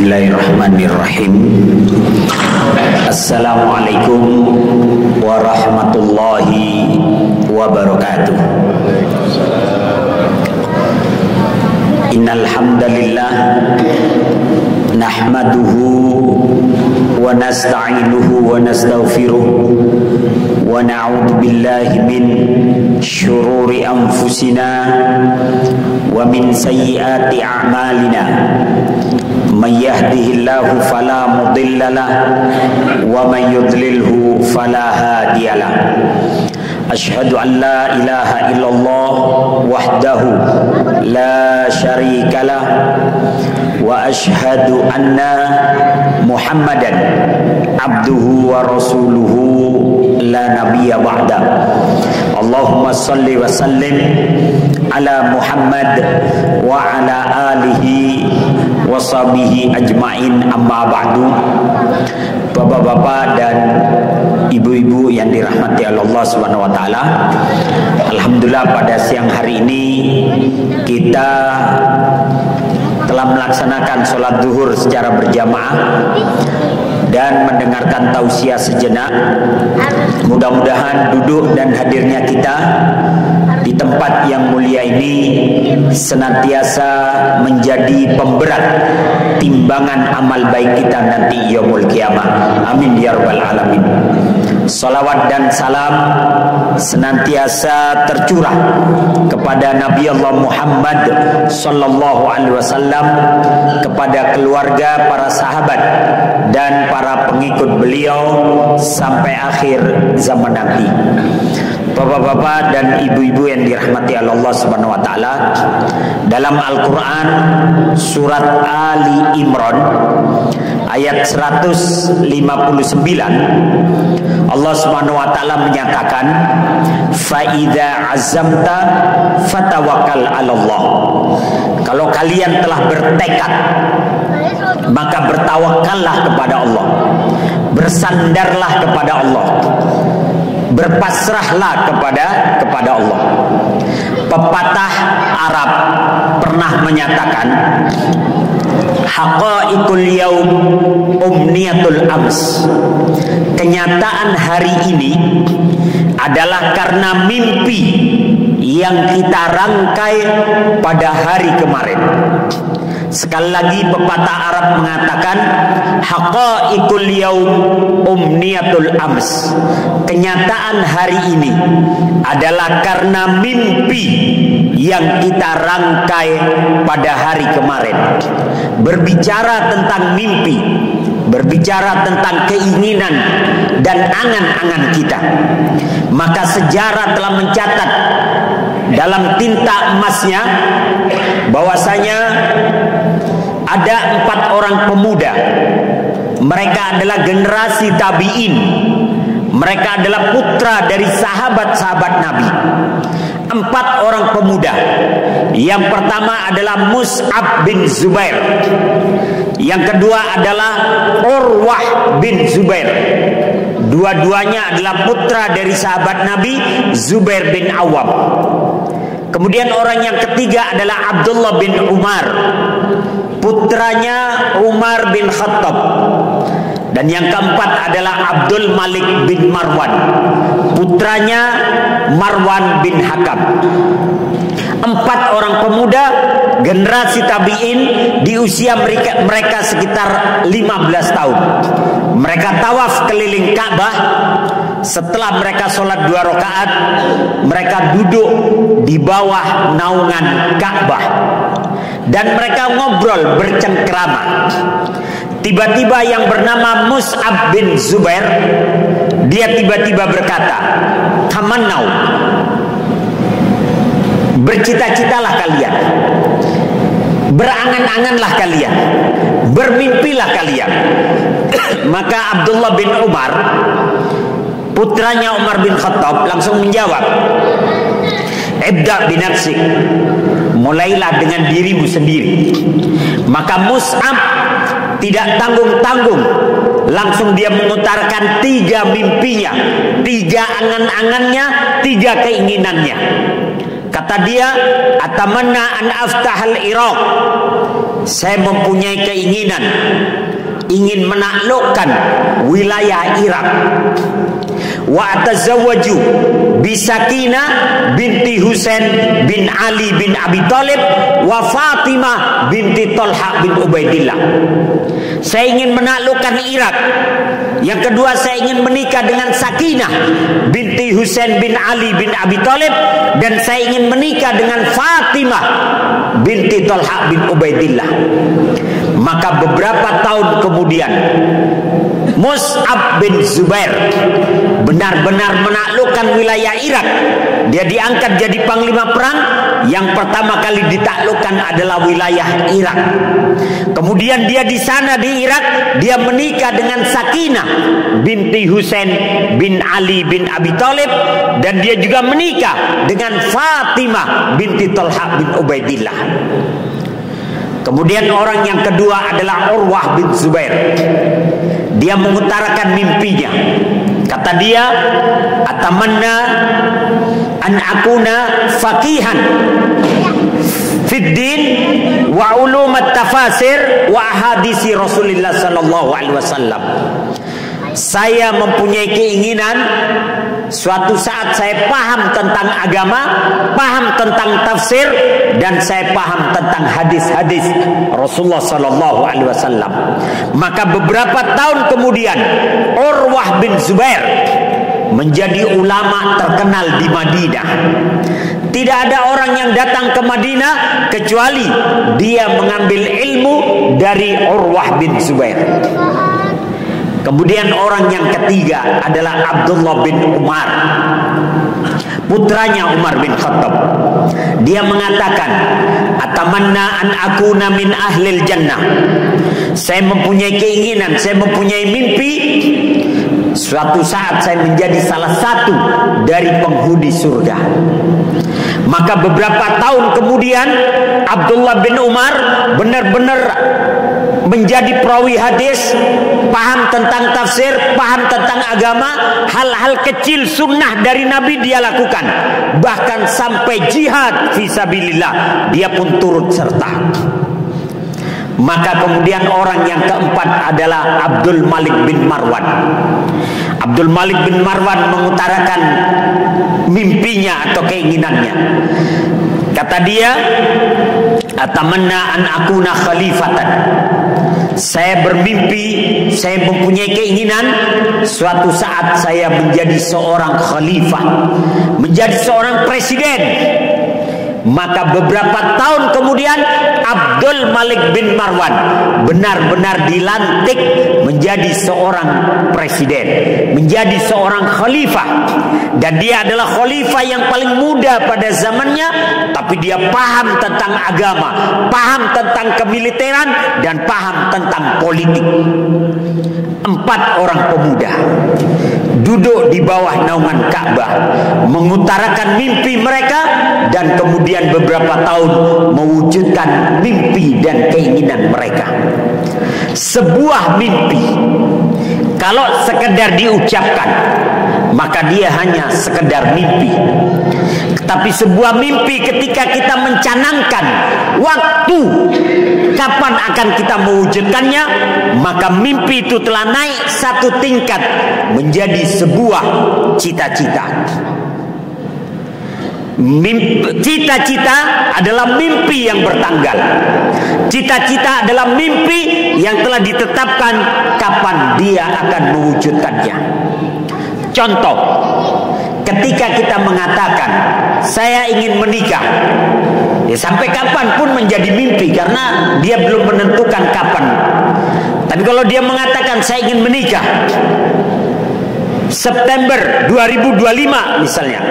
Bismillahirrahmanirrahim. Assalamualaikum warahmatullahi wabarakatuh. Innal hamdalillah nahmaduhu wa nasta'inuhu wa nastaghfiruh wa na'udzu billahi min syururi anfusina wa min sayyiati a'malina. Man yahdihillahu fala mudilla lahu wa man yudlilhu fala hadiya lahu. Asyhadu an la ilaha illallah wahdahu la syarika lah wa asyhadu anna Muhammadan abduhu wa rasuluhu la nabiyya ba'da. Allahumma salli wa sallim ala Muhammad wa ala alihi wa sahbihi ajmain, amma ba'du. Bapak-bapak dan ibu-ibu yang dirahmati Allah Subhanahu wa taala. Alhamdulillah pada siang hari ini kita telah melaksanakan sholat zuhur secara berjamaah dan mendengarkan tausiah sejenak. Mudah-mudahan duduk dan hadirnya kita di tempat yang mulia ini senantiasa menjadi pemberat timbangan amal baik kita nanti yaumul qiyamah. Amin ya rabbal alamin. Salawat dan salam senantiasa tercurah kepada Nabi Allah Muhammad sallallahu alaihi wasallam, kepada keluarga, para sahabat dan para pengikut beliau sampai akhir zaman nanti. Bapak-bapak dan ibu-ibu yang dirahmati Allah Subhanahu wa taala, dalam Al-Qur'an surat Ali Imran ayat 159 Allah Subhanahu wa taala menyatakan, fa idza azamta fatawakkal 'alallah. Kalau kalian telah bertekad, maka bertawakallah kepada Allah, bersandarlah kepada Allah, berpasrahlah kepada Allah. Pepatah Arab pernah menyatakan, haqaiqul yaum umniyatul ams. Kenyataan hari ini adalah karena mimpi yang kita rangkai pada hari kemarin. Sekali lagi pepatah Arab mengatakan, haqaiqul yaum umniyatul ams. Kenyataan hari ini adalah karena mimpi yang kita rangkai pada hari kemarin. Berbicara tentang mimpi, berbicara tentang keinginan dan angan-angan kita, maka sejarah telah mencatat dalam tinta emasnya bahwasanya ada 4 orang pemuda. Mereka adalah generasi tabi'in. Mereka adalah putra dari sahabat-sahabat Nabi. 4 orang pemuda. Yang pertama adalah Mus'ab bin Zubair. Yang kedua adalah Urwah bin Zubair. Dua-duanya adalah putra dari sahabat Nabi Zubair bin Awam. Kemudian orang yang ketiga adalah Abdullah bin Umar, putranya Umar bin Khattab. Dan yang keempat adalah Abdul Malik bin Marwan, putranya Marwan bin Hakam. 4 orang pemuda generasi tabi'in di usia mereka sekitar 15 tahun. Mereka tawaf keliling Ka'bah. Setelah mereka sholat 2 rakaat, mereka duduk di bawah naungan Ka'bah dan mereka ngobrol bercengkrama. Tiba-tiba yang bernama Mus'ab bin Zubair, dia tiba-tiba berkata, tamannau, bercita-citalah kalian, berangan-anganlah kalian, bermimpilah kalian. Maka Abdullah bin Umar, putranya Umar bin Khattab, langsung menjawab, ibda binafsik, mulailah dengan dirimu sendiri. Maka Mus'ab tidak tanggung-tanggung, langsung dia mengutarakan 3 mimpinya, 3 angan-angannya, 3 keinginannya. Kata dia, atamanna an aftahal Iraq, saya mempunyai keinginan ingin menaklukkan wilayah Irak. Wa atazawwaju bi Sakinah binti Husain bin Ali bin Abi Thalib wa Fatimah binti Talha bin Ubaidillah. Saya ingin menaklukkan Irak. Yang kedua, saya ingin menikah dengan Sakinah binti Husain bin Ali bin Abi Thalib, dan saya ingin menikah dengan Fatimah binti Talha bin Ubaidillah. Maka beberapa tahun kemudian Mus'ab bin Zubair benar-benar menaklukkan wilayah Irak. Dia diangkat jadi panglima perang. Yang pertama kali ditaklukkan adalah wilayah Irak. Kemudian dia di sana di Irak, dia menikah dengan Sakinah binti Husain bin Ali bin Abi Thalib, dan dia juga menikah dengan Fatimah binti Talha bin Ubaidillah. Kemudian orang yang kedua adalah Urwah bin Zubair. Dia mengutarakan mimpinya. Kata dia, atamanna an akuna faqihan fid din wa ulum at-tafasir wa ahadisi Rasulullah sallallahu alaihi wasallam. Saya mempunyai keinginan suatu saat saya paham tentang agama, paham tentang tafsir, dan saya paham tentang hadis-hadis Rasulullah sallallahu alaihi wasallam. Maka beberapa tahun kemudian Urwah bin Zubair menjadi ulama terkenal di Madinah. Tidak ada orang yang datang ke Madinah kecuali dia mengambil ilmu dari Urwah bin Zubair. Kemudian orang yang ketiga adalah Abdullah bin Umar, putranya Umar bin Khattab. Dia mengatakan, atamanna an akuna min ahlil jannah. Saya mempunyai keinginan, saya mempunyai mimpi, suatu saat saya menjadi salah satu dari penghuni surga. Maka beberapa tahun kemudian Abdullah bin Umar benar-benar menjadi perawi hadis, paham tentang tafsir, paham tentang agama. Hal-hal kecil sunnah dari Nabi dia lakukan. Bahkan sampai jihad fisabilillah dia pun turut serta. Maka kemudian orang yang keempat adalah Abdul Malik bin Marwan. Abdul Malik bin Marwan mengutarakan mimpinya atau keinginannya. Kata dia, atamanna an akuna khalifatan. Saya bermimpi, saya mempunyai keinginan suatu saat saya menjadi seorang khalifah, menjadi seorang presiden. Maka beberapa tahun kemudian Abdul Malik bin Marwan benar-benar dilantik menjadi seorang presiden, menjadi seorang khalifah. Dan dia adalah khalifah yang paling muda pada zamannya, tapi dia paham tentang agama, paham tentang kemiliteran, dan paham tentang politik. 4 orang pemuda duduk di bawah naungan Ka'bah mengutarakan mimpi mereka, dan kemudian beberapa tahun mewujudkan mimpi dan keinginan mereka. Sebuah mimpi kalau sekedar diucapkan maka dia hanya sekedar mimpi. Tapi sebuah mimpi ketika kita mencanangkan waktu kapan akan kita mewujudkannya, maka mimpi itu telah naik satu tingkat menjadi sebuah cita-cita. Cita-cita adalah mimpi yang bertanggal. Cita-cita adalah mimpi yang telah ditetapkan kapan dia akan mewujudkannya. Contoh, ketika kita mengatakan saya ingin menikah, ya sampai kapanpun menjadi mimpi karena dia belum menentukan kapan. Tapi kalau dia mengatakan saya ingin menikah September 2025 misalnya,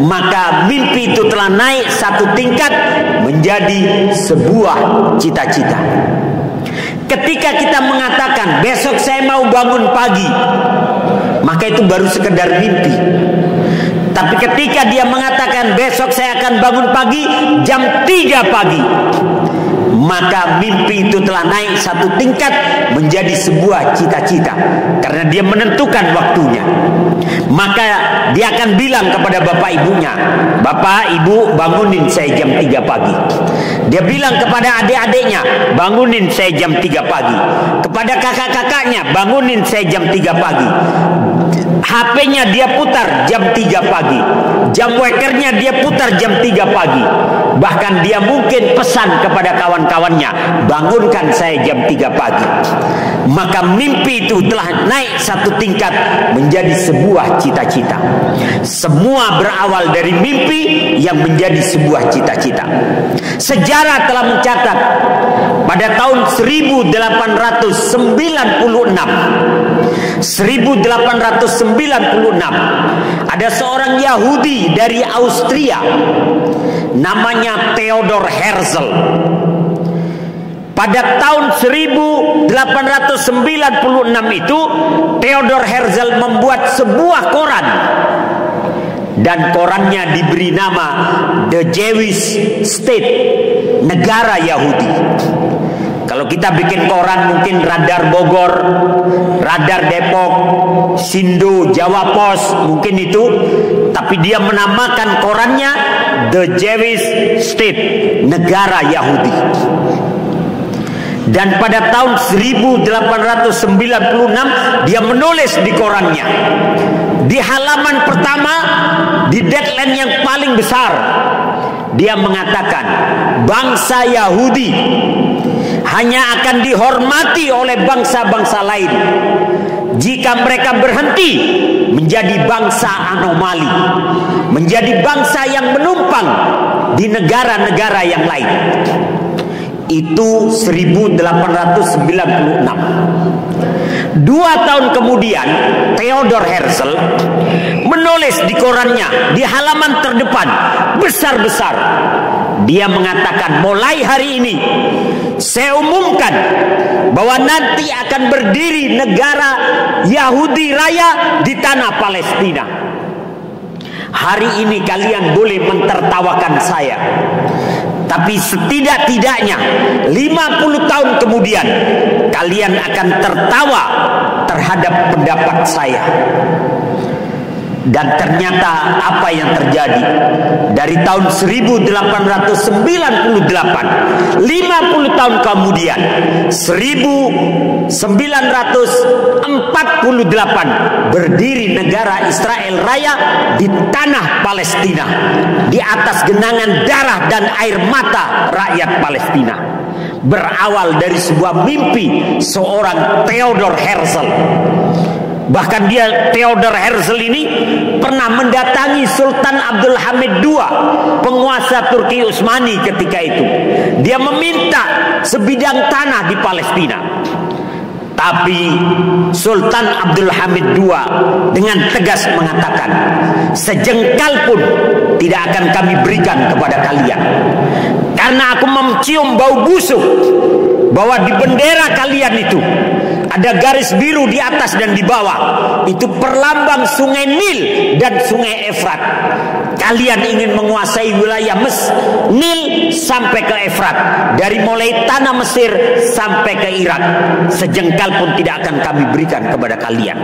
maka mimpi itu telah naik satu tingkat menjadi sebuah cita-cita. Ketika kita mengatakan besok saya mau bangun pagi, maka itu baru sekedar mimpi. Tapi ketika dia mengatakan besok saya akan bangun pagi jam 3 pagi, maka mimpi itu telah naik satu tingkat menjadi sebuah cita-cita, karena dia menentukan waktunya. Maka dia akan bilang kepada bapak ibunya, "Bapak, ibu, bangunin saya jam 3 pagi." Dia bilang kepada adik-adiknya, "Bangunin saya jam 3 pagi." Kepada kakak-kakaknya, "Bangunin saya jam 3 pagi." HP-nya dia putar jam 3 pagi. Jam wakernya dia putar jam 3 pagi. Bahkan dia mungkin pesan kepada kawan-kawannya, "Bangunkan saya jam 3 pagi." Maka mimpi itu telah naik satu tingkat menjadi sebuah cita-cita. Semua berawal dari mimpi yang menjadi sebuah cita-cita. Sejarah telah mencatat pada tahun 1896 ada seorang Yahudi dari Austria namanya Theodor Herzl. Pada tahun 1896 itu Theodor Herzl membuat sebuah koran, dan korannya diberi nama The Jewish State, negara Yahudi. Kalau kita bikin koran mungkin Radar Bogor, Radar Depok, Sindo, Jawa Pos, mungkin itu. Tapi dia menamakan korannya The Jewish State, negara Yahudi. Dan pada tahun 1896 dia menulis di korannya, di halaman pertama, di deadline yang paling besar, dia mengatakan bangsa Yahudi hanya akan dihormati oleh bangsa-bangsa lain jika mereka berhenti menjadi bangsa anomali, menjadi bangsa yang menumpang di negara-negara yang lain. Itu 1896. 2 tahun kemudian Theodor Herzl menulis di korannya di halaman terdepan besar-besar, dia mengatakan, "Mulai hari ini saya umumkan bahwa nanti akan berdiri negara Yahudi Raya di tanah Palestina. Hari ini kalian boleh mentertawakan saya, tapi setidak-tidaknya 50 tahun kemudian kalian akan tertawa terhadap pendapat saya." Dan ternyata apa yang terjadi dari tahun 1898, 50 tahun kemudian 1948 berdiri negara Israel Raya di tanah Palestina, di atas genangan darah dan air mata rakyat Palestina. Berawal dari sebuah mimpi seorang Theodor Herzl. Bahkan Theodor Herzl ini pernah mendatangi Sultan Abdul Hamid II, penguasa Turki Utsmani ketika itu. Dia meminta sebidang tanah di Palestina. Tapi Sultan Abdul Hamid II dengan tegas mengatakan, "Sejengkal pun tidak akan kami berikan kepada kalian, karena aku mencium bau busuk bahwa di bendera kalian itu ada garis biru di atas dan di bawah. Itu perlambang sungai Nil dan sungai Efrat. Kalian ingin menguasai wilayah Nil sampai ke Efrat, dari mulai tanah Mesir sampai ke Irak. Sejengkal pun tidak akan kami berikan kepada kalian."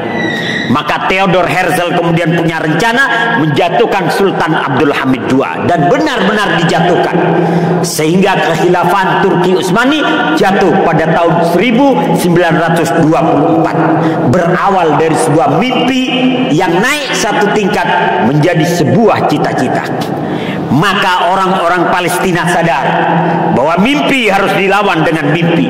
Maka Theodor Herzl kemudian punya rencana menjatuhkan Sultan Abdul Hamid II, dan benar-benar dijatuhkan, sehingga kekhilafan Turki Utsmani jatuh pada tahun 1924. Berawal dari sebuah mimpi yang naik satu tingkat menjadi sebuah cita-cita. Maka orang-orang Palestina sadar bahwa mimpi harus dilawan dengan mimpi.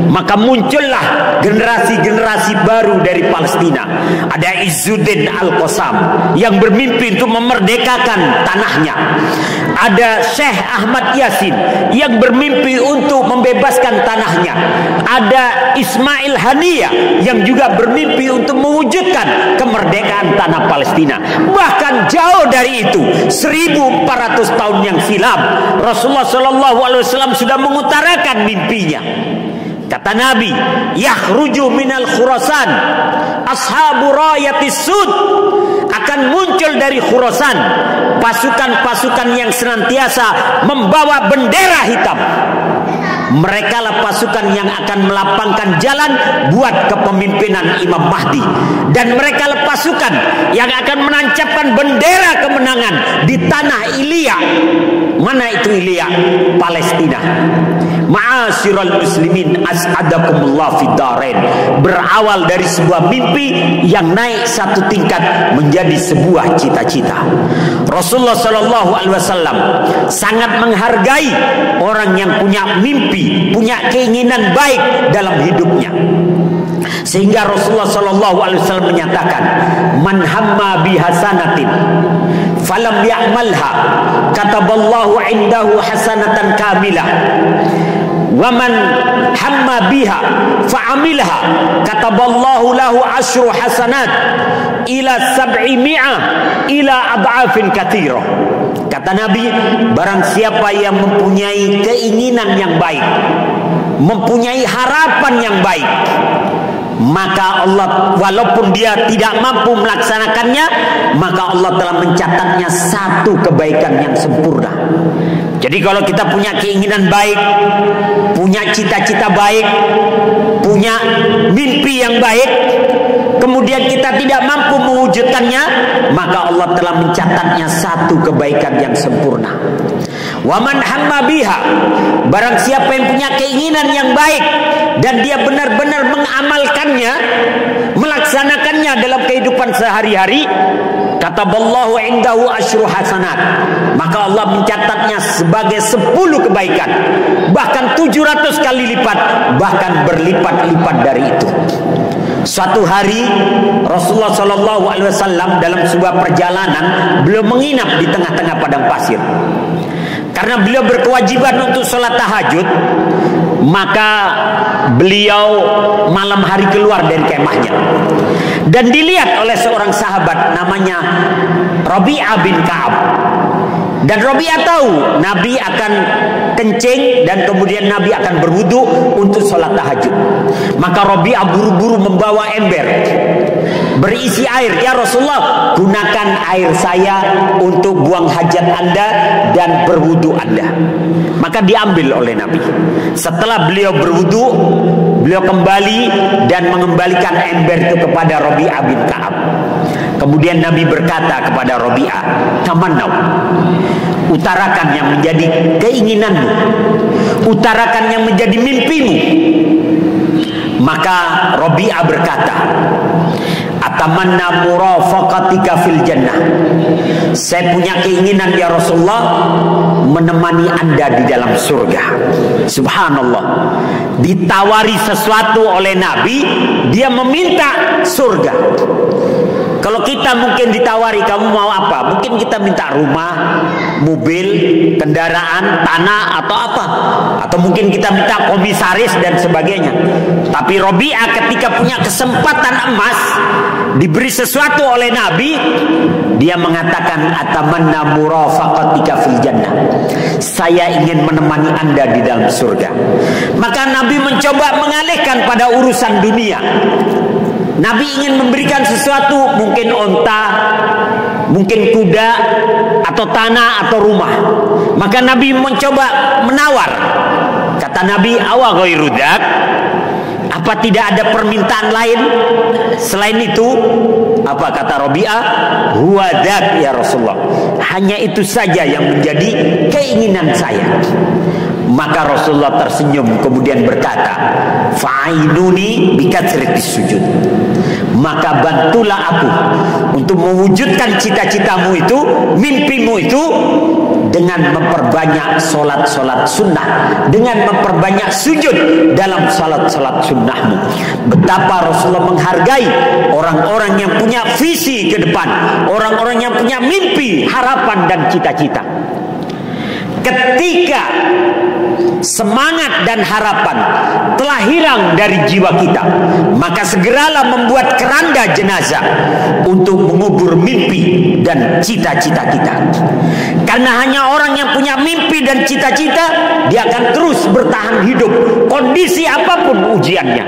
Maka muncullah generasi-generasi baru dari Palestina. Ada Izzuddin Al-Qassam yang bermimpi untuk memerdekakan tanahnya. Ada Syekh Ahmad Yasin yang bermimpi untuk membebaskan tanahnya. Ada Ismail Haniyah yang juga bermimpi untuk mewujudkan kemerdekaan tanah Palestina. Bahkan jauh dari itu, 1400 tahun yang silam, Rasulullah SAW sudah mengutarakan mimpinya. Kata Nabi, "Yakhruju minal Khurasan ashabu rayatis sud." Akan muncul dari Khurasan pasukan-pasukan yang senantiasa membawa bendera hitam. Mereka lah pasukan yang akan melapangkan jalan buat kepemimpinan Imam Mahdi. Dan mereka lah pasukan yang akan menancapkan bendera kemenangan di tanah Ilya. Mana itu Ilya? Palestina. Ma'asyiral muslimin, as'adakumullah fid darain. Berawal dari sebuah mimpi yang naik satu tingkat menjadi sebuah cita-cita. Rasulullah sallallahu alaihi wasallam sangat menghargai orang yang punya mimpi, punya keinginan baik dalam hidupnya. Sehingga Rasulullah sallallahu alaihi wasallam menyatakan, "Man hamma bi hasanatin falam ya'malha kataballahu indahu hasanatan kamilah. Wa man hamma biha fa'amilha kataballahu lahu asyru hasanat ila 700 ila ad'afin katsirah." Kata Nabi, barang siapa yang mempunyai keinginan yang baik, mempunyai harapan yang baik, maka Allah, walaupun dia tidak mampu melaksanakannya, maka Allah telah mencatatnya satu kebaikan yang sempurna. Jadi kalau kita punya keinginan baik, punya cita-cita baik, punya mimpi yang baik, kemudian kita tidak mampu mewujudkannya, maka Allah telah mencatatnya satu kebaikan yang sempurna. Waman hamma biha, barang siapa yang punya keinginan yang baik dan dia benar-benar mengamalkannya, melaksanakannya dalam kehidupan sehari-hari, kataballahu indahu asyru hasanat, maka Allah mencatatnya sebagai 10 kebaikan, bahkan 700 kali lipat, bahkan berlipat-lipat dari itu. Suatu hari Rasulullah sallallahu alaihi wasallam dalam sebuah perjalanan, beliau menginap di tengah-tengah padang pasir. Karena beliau berkewajiban untuk sholat tahajud, maka beliau malam hari keluar dari kemahnya. Dan dilihat oleh seorang sahabat namanya Rabi'ah bin Ka'ab. Dan Rabi'ah tahu Nabi akan kencing dan kemudian Nabi akan berwudu untuk sholat tahajud. Maka Rabi'ah buru-buru membawa ember berisi air. Ya Rasulullah, gunakan air saya untuk buang hajat Anda dan berwudu Anda. Maka diambil oleh Nabi. Setelah beliau berwudu, beliau kembali dan mengembalikan ember itu kepada Rabi'ah bin Ka'ab. Kemudian Nabi berkata kepada Rabi'ah, "Tamannau, utarakan yang menjadi keinginanmu, utarakan yang menjadi mimpimu." Maka Rabi'ah berkata, "Atamanna murafaqatika fil jannah." Saya punya keinginan ya Rasulullah, menemani Anda di dalam surga. Subhanallah. Ditawari sesuatu oleh Nabi, dia meminta surga. Kalau kita mungkin ditawari, kamu mau apa? Mungkin kita minta rumah, mobil, kendaraan, tanah atau apa. Atau mungkin kita minta komisaris dan sebagainya. Tapi Rabi'ah ketika punya kesempatan emas, diberi sesuatu oleh Nabi, dia mengatakan, "Atamanna murafaqatika fil jannah." Saya ingin menemani Anda di dalam surga. Maka Nabi mencoba mengalihkan pada urusan dunia. Nabi ingin memberikan sesuatu, mungkin onta, mungkin kuda, atau tanah, atau rumah. Maka Nabi mencoba menawar. Kata Nabi, "Awa ghairu dzak?" Apa tidak ada permintaan lain selain itu? Apa kata Rabi'ah? "Huwa dzak ya Rasulullah." Hanya itu saja yang menjadi keinginan saya. Maka Rasulullah tersenyum kemudian berkata, "Fa'inuni bikatsratis sujud." Maka bantulah aku untuk mewujudkan cita-citamu itu, mimpimu itu, dengan memperbanyak solat-solat sunnah, dengan memperbanyak sujud dalam solat-solat sunnahmu. Betapa Rasulullah menghargai orang-orang yang punya visi ke depan, orang-orang yang punya mimpi, harapan dan cita-cita. Ketika semangat dan harapan telah hilang dari jiwa kita, maka segeralah membuat keranda jenazah untuk mengubur mimpi dan cita-cita kita. Karena hanya orang yang punya mimpi dan cita-cita, dia akan terus bertahan hidup. Kondisi apapun ujiannya,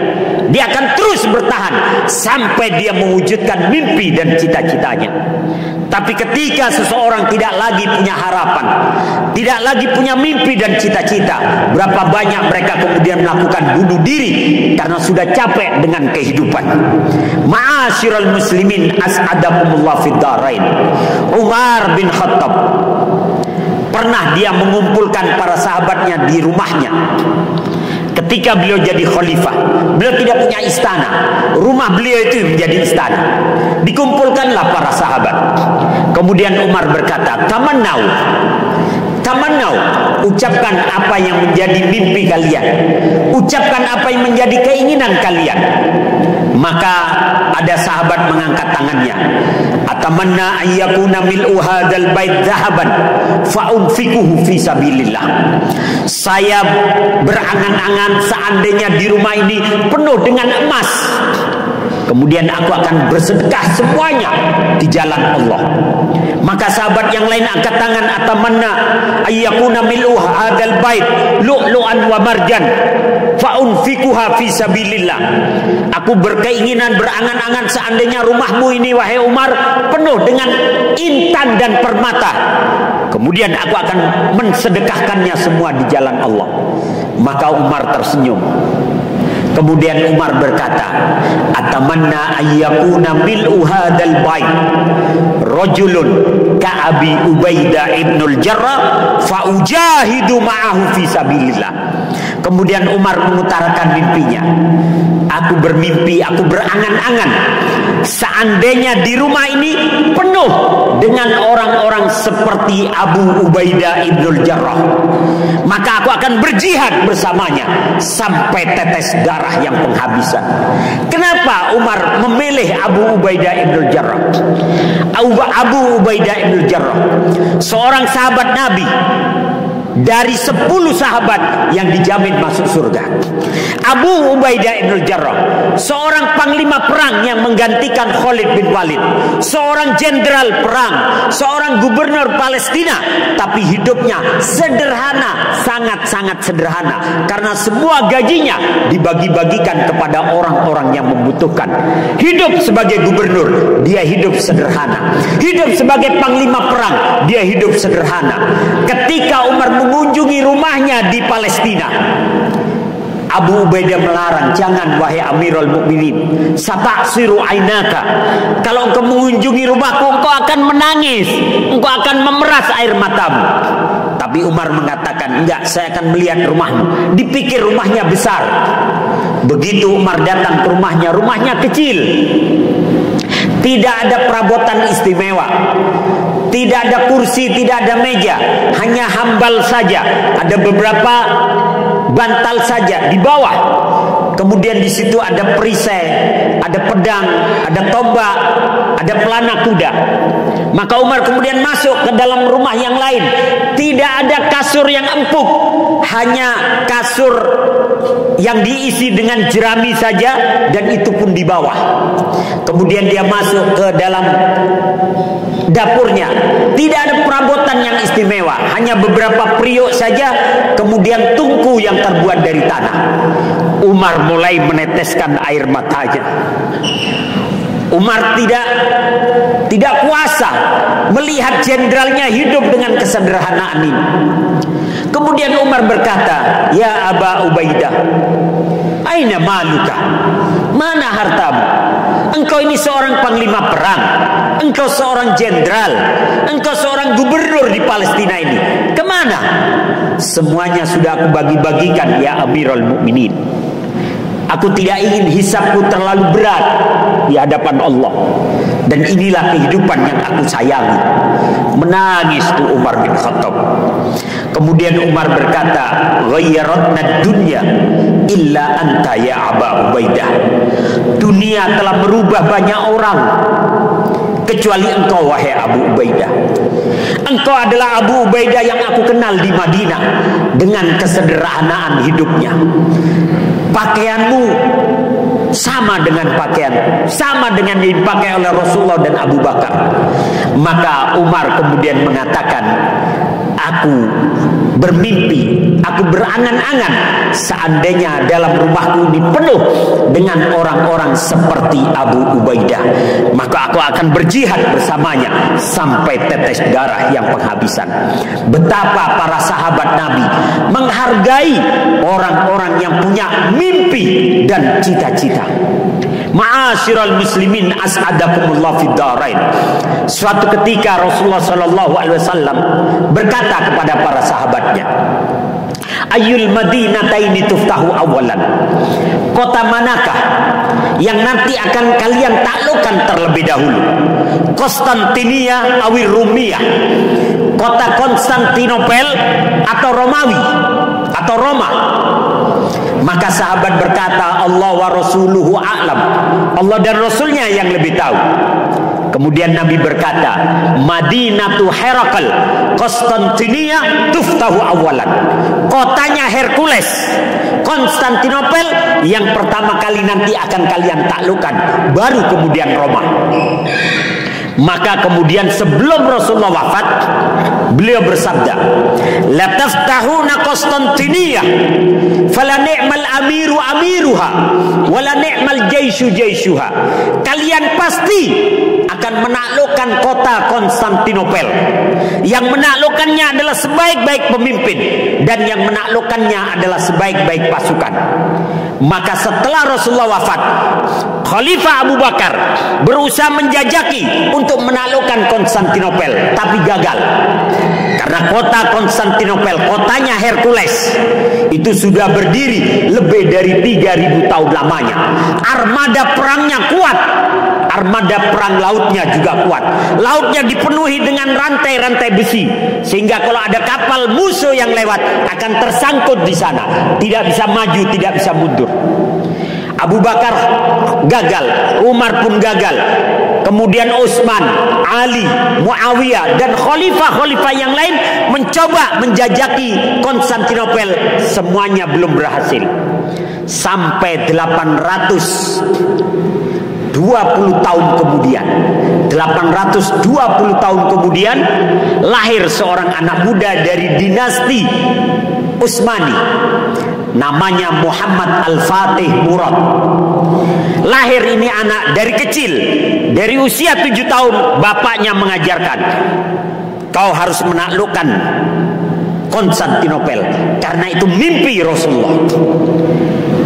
dia akan terus bertahan sampai dia mewujudkan mimpi dan cita-citanya. Tapi ketika seseorang tidak lagi punya harapan, tidak lagi punya mimpi dan cita-cita, berapa banyak mereka kemudian melakukan bunuh diri karena sudah capek dengan kehidupan. Ma'asyiral muslimin as'adakumullah fid dharain. Umar bin Khattab pernah dia mengumpulkan para sahabatnya di rumahnya. Ketika beliau jadi khalifah, beliau tidak punya istana. Rumah beliau itu menjadi istana. Dikumpulkanlah para sahabat. Kemudian Umar berkata, tamannau, ucapkan apa yang menjadi mimpi kalian, ucapkan apa yang menjadi keinginan kalian. Maka ada sahabat mengangkat tangannya, atamanna ayyakuna mil'u hadzal bait zahaban fa unfikuhu fi sabilillah. Saya berangan-angan seandainya di rumah ini penuh dengan emas, kemudian aku akan bersedekah semuanya di jalan Allah. Maka sahabat yang lain angkat tangan, atamanna ayyakuna mil'u hadzal bait lu'lu'an wa marjan fa unfikuha fi sabilillah. Aku berkeinginan, berangan-angan seandainya rumahmu ini wahai Umar penuh dengan intan dan permata, kemudian aku akan mensedekahkannya semua di jalan Allah. Maka Umar tersenyum. Kemudian Umar berkata, atamanna ayyakuna mil'u hadzal bait rajulun ka'abi Ubaidah ibnul Jarrah fa ujahidu ma'ahu fi sabilillah. Kemudian Umar mengutarakan mimpinya. Aku bermimpi, aku berangan-angan seandainya di rumah ini penuh dengan orang-orang seperti Abu Ubaidah ibnul Jarrah, maka aku akan berjihad bersamanya sampai tetes darah yang penghabisan. Kenapa Umar memilih Abu Ubaidah ibnul Jarrah? Abu Ubaidah ibnul Jarrah seorang sahabat Nabi dari 10 sahabat yang dijamin masuk surga. Abu Ubaidah ibnul Jarrah seorang panglima perang yang menggantikan Khalid bin Walid, seorang jenderal perang, seorang gubernur Palestina, tapi hidupnya sederhana, sangat-sangat sederhana, karena semua gajinya dibagi-bagikan kepada orang-orang yang membutuhkan. Hidup sebagai gubernur, dia hidup sederhana. Hidup sebagai panglima perang, dia hidup sederhana. Ketika Umar mengunjungi rumahnya di Palestina, Abu Ubaidah melarang, jangan wahai Amirul Mukminin, satasiru ainaka, kalau engkau mengunjungi rumahku engkau akan menangis, engkau akan memeras air matamu. Tapi Umar mengatakan, enggak, saya akan melihat rumahmu. Dipikir rumahnya besar. Begitu Umar datang ke rumahnya, rumahnya kecil, tidak ada perabotan istimewa, tidak ada kursi, tidak ada meja, hanya hambal saja, ada beberapa bantal saja di bawah. Kemudian di situ ada perisai, ada pedang, ada tombak, ada pelana kuda. Maka Umar kemudian masuk ke dalam rumah yang lain. Tidak ada kasur yang empuk, hanya kasur yang diisi dengan jerami saja, dan itu pun di bawah. Kemudian dia masuk ke dalam dapurnya, tidak ada perabotan yang istimewa, hanya beberapa periuk saja, kemudian tungku yang terbuat dari tanah. Umar mulai meneteskan air matanya. Umar tidak kuasa melihat jenderalnya hidup dengan kesederhanaan ini. Kemudian Umar berkata, ya Aba Ubaidah, aina maluka, mana hartamu? Engkau ini seorang panglima perang, engkau seorang jenderal, engkau seorang gubernur di Palestina ini, kemana? Semuanya sudah aku bagi-bagikan ya Amirul Mukminin. Aku tidak ingin hisabku terlalu berat di hadapan Allah, dan inilah kehidupan yang aku sayangi. Menangis tuh Umar bin Khattab. Kemudian Umar berkata, ghayyaratna dunya illa anta ya Aba Ubaidah. Dunia telah merubah banyak orang kecuali engkau wahai Abu Ubaidah. Engkau adalah Abu Ubaidah yang aku kenal di Madinah dengan kesederhanaan hidupnya. Pakaianmu sama dengan pakaianku, sama dengan yang dipakai oleh Rasulullah dan Abu Bakar. Maka Umar kemudian mengatakan, Aku bermimpi, aku berangan-angan seandainya dalam rumahku ini penuh dengan orang-orang seperti Abu Ubaidah, maka aku akan berjihad bersamanya sampai tetes darah yang penghabisan. Betapa para sahabat Nabi menghargai orang-orang yang punya mimpi dan cita-cita. Ma'asyiral muslimin as'adakumullah fid darain. Suatu ketika Rasulullah sallallahu alaihi wasallam berkata kepada para sahabatnya, Ayyul madinataini tuftahu awalan. Kota manakah yang nanti akan kalian taklukkan terlebih dahulu? Konstantinia awir Rumiyah. Kota Konstantinopel atau Romawi atau Roma? Maka sahabat berkata, Allah wa rasuluhu a'lam. Allah dan Rasulnya yang lebih tahu. Kemudian Nabi berkata, Madinatu Herakl Konstantinia tuftahu awalan. Kotanya Hercules, Konstantinopel yang pertama kali nanti akan kalian taklukkan, baru kemudian Roma. Maka kemudian sebelum Rasulullah wafat, beliau bersabda, la taftahuna Konstantinia fala ni'mal amiru amiruha wala ni'mal jaishu jaishuha. Kalian pasti akan menaklukkan kota Konstantinopel. Yang menaklukkannya adalah sebaik-baik pemimpin, dan yang menaklukkannya adalah sebaik-baik pasukan. Maka setelah Rasulullah wafat, Khalifah Abu Bakar berusaha menjajaki untuk menaklukkan Konstantinopel, tapi gagal. Karena kota Konstantinopel, kotanya Hercules, itu sudah berdiri lebih dari 3000 tahun lamanya. Armada perangnya kuat, armada perang lautnya juga kuat. Lautnya dipenuhi dengan rantai-rantai besi, sehingga kalau ada kapal musuh yang lewat akan tersangkut di sana, tidak bisa maju, tidak bisa mundur. Abu Bakar gagal, Umar pun gagal, kemudian Utsman, Ali, Muawiyah dan khalifah-khalifah yang lain mencoba menjajaki Konstantinopel, semuanya belum berhasil. Sampai 820 tahun kemudian, 820 tahun kemudian lahir seorang anak muda dari dinasti Utsmani, namanya Muhammad Al-Fatih Murad. Lahir ini anak dari kecil, dari usia 7 tahun bapaknya mengajarkan, kau harus menaklukkan Konstantinopel, karena itu mimpi Rasulullah.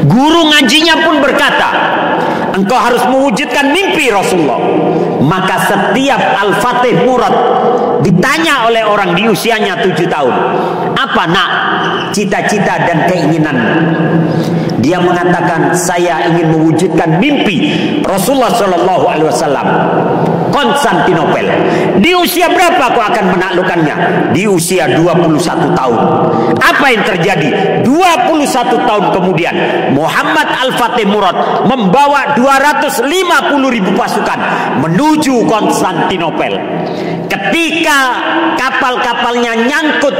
Guru ngajinya pun berkata, engkau harus mewujudkan mimpi Rasulullah. Maka setiap Al-Fatih Murad ditanya oleh orang di usianya 7 tahun, apa nak cita-cita dan keinginan? Dia mengatakan, saya ingin mewujudkan mimpi Rasulullah Shallallahu Alaihi Wasallam, Konstantinopel. Di usia berapa kau akan menaklukkannya? Di usia 21 tahun. Apa yang terjadi? 21 tahun kemudian Muhammad Al-Fatih Murad membawa 250.000 pasukan menuju Konstantinopel. Ketika kapal-kapalnya nyangkut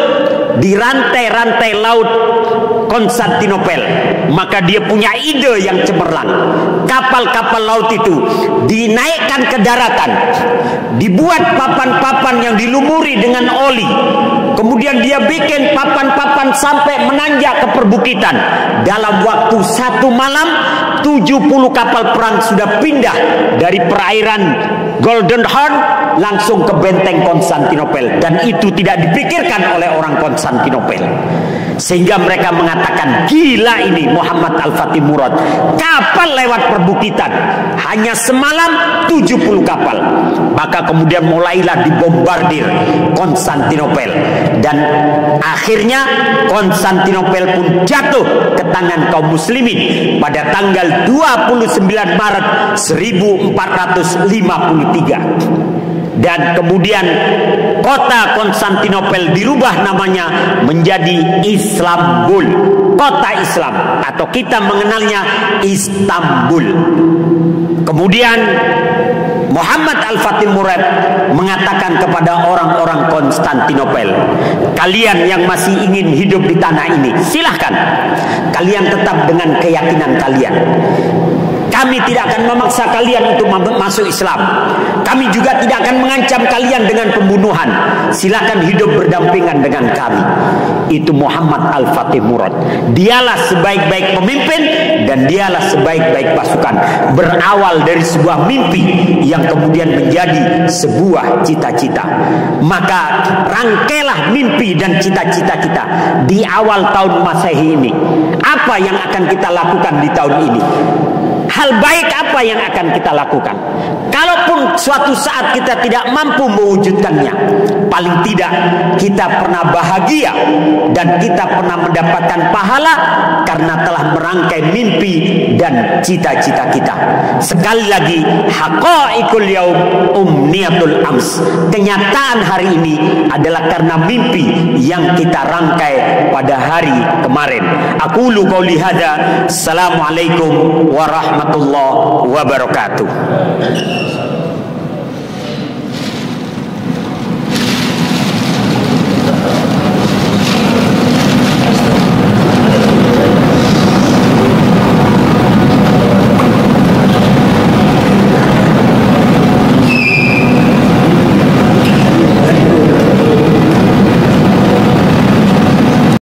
di rantai-rantai laut Konstantinopel, maka dia punya ide yang cemerlang. Kapal-kapal laut itu dinaikkan ke daratan, dibuat papan-papan yang dilumuri dengan oli. Kemudian dia bikin papan-papan sampai menanjak ke perbukitan. Dalam waktu 1 malam 70 kapal perang sudah pindah dari perairan Golden Horn langsung ke benteng Konstantinopel, dan itu tidak dipikirkan oleh orang Konstantinopel. Sehingga mereka mengatakan, gila ini Muhammad Al-Fatih Murad, kapal lewat perbukitan hanya semalam 70 kapal. Maka kemudian mulailah dibombardir Konstantinopel, dan akhirnya Konstantinopel pun jatuh ke tangan kaum muslimin pada tanggal 29 Maret 1453. Dan kemudian kota Konstantinopel dirubah namanya menjadi Istanbul, kota Islam, atau kita mengenalnya Istanbul. Kemudian Muhammad Al-Fatih Murad mengatakan kepada orang-orang Konstantinopel, kalian yang masih ingin hidup di tanah ini, silahkan kalian tetap dengan keyakinan kalian. Kami tidak akan memaksa kalian untuk masuk Islam. Kami juga tidak akan mengancam kalian dengan pembunuhan. Silakan hidup berdampingan dengan kami. Itu Muhammad Al-Fatih Murad. Dialah sebaik-baik pemimpin dan dialah sebaik-baik pasukan. Berawal dari sebuah mimpi yang kemudian menjadi sebuah cita-cita. Maka rangkailah mimpi dan cita-cita kita di awal tahun Masehi ini. Apa yang akan kita lakukan di tahun ini? Hal baik apa yang akan kita lakukan? Kalaupun suatu saat kita tidak mampu mewujudkannya, paling tidak kita pernah bahagia dan kita pernah mendapatkan pahala karena telah merangkai mimpi dan cita-cita kita. Sekali lagi, haqaiqul yaum umniyatul ams. Kenyataan hari ini adalah karena mimpi yang kita rangkai pada hari kemarin. Aqulu qauli hadza. Assalamualaikum warahmatullahi wabarakatuh.